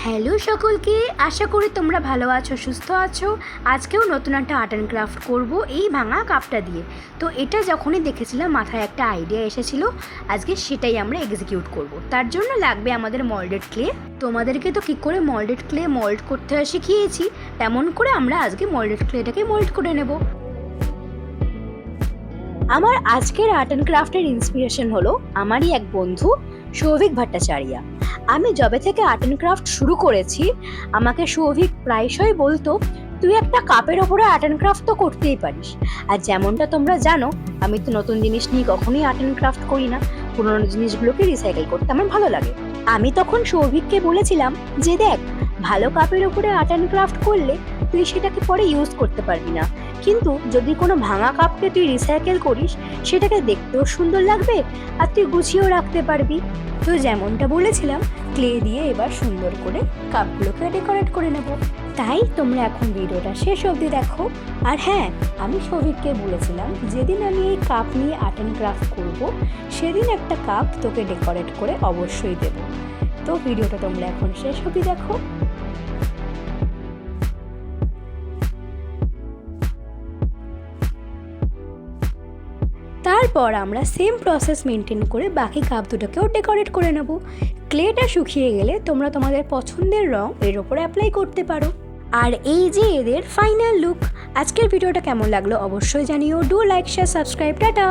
Hello সকলকে, আশা করি তোমরা ভালো আছো, সুস্থ আছো। আজকেও নতুন একটা আর্ট অ্যান্ড ক্রাফট করবো এই ভাঙা কাপটা দিয়ে। তো এটা যখনই দেখেছিলাম মাথায় একটা আইডিয়া এসেছিলো, আজকে সেটাই আমরা এক্সিকিউট করব। তার জন্য লাগবে আমাদের মল্ডেড ক্লে। তোমাদেরকে তো কী করে মল্ডেড ক্লে মল্ড করতে হয় শিখিয়েছি, তেমন করে আমরা আজকে মল্ডেড ক্লেটাকে মল্ড করে নেব। আমার আজকের আর্ট অ্যান্ড ক্রাফটের ইন্সপিরেশন হলো আমারই এক বন্ধু সৌভিক ভট্টাচার্য। আমি যবে থেকে আর্ট অ্যান্ড ক্রাফট শুরু করেছি, আমাকে সৌভিক প্রায়শই বলতো, তুই একটা কাপের ওপরে আর্ট অ্যান্ড ক্রাফট তো করতেই পারিস। আর যেমনটা তোমরা জানো, আমি তো নতুন জিনিস নিয়ে কখনোই আর্ট অ্যান্ড ক্রাফট করি না, পুরোনো জিনিসগুলোকে রিসাইকেল করতে আমার ভালো লাগে। আমি তখন সৌভিককে বলেছিলাম যে দেখ, ভালো কাপের ওপরে আর্ট অ্যান্ড ক্রাফট করলে তুই সেটাকে পরে ইউজ করতে পারবি না, কিন্তু যদি কোনো ভাঙা কাপকে তুই রিসাইকেল করিস, সেটাকে দেখতেও সুন্দর লাগবে আর তুই গুছিয়েও রাখতে পারবি। তো যেমনটা বলেছিলাম, ক্লে দিয়ে এবার সুন্দর করে কাপগুলোকে ডেকোরেট করে নেব। তাই তোমরা এখন ভিডিওটা শেষ অবধি দেখো। আর হ্যাঁ, আমি সৌভিককে বলেছিলাম যেদিন আমি এই কাপ নিয়ে আর্ট অ্যান্ড ক্রাফট করবো, সেদিন একটা কাপ তোকে ডেকোরেট করে অবশ্যই দেব। তো ভিডিওটা তোমরা এখন শেষ অবধি দেখো। তারপর আমরা সেম প্রসেস মেনটেন করে বাকি কাপ দুটোকেও ডেকোরেট করে নেব। ক্লেটা শুকিয়ে গেলে তোমরা তোমাদের পছন্দের রং এর ওপর অ্যাপ্লাই করতে পারো। আর এই যে এদের ফাইনাল লুক। আজকের ভিডিওটা কেমন লাগলো অবশ্যই জানিও। Do like, share, subscribe. Tata.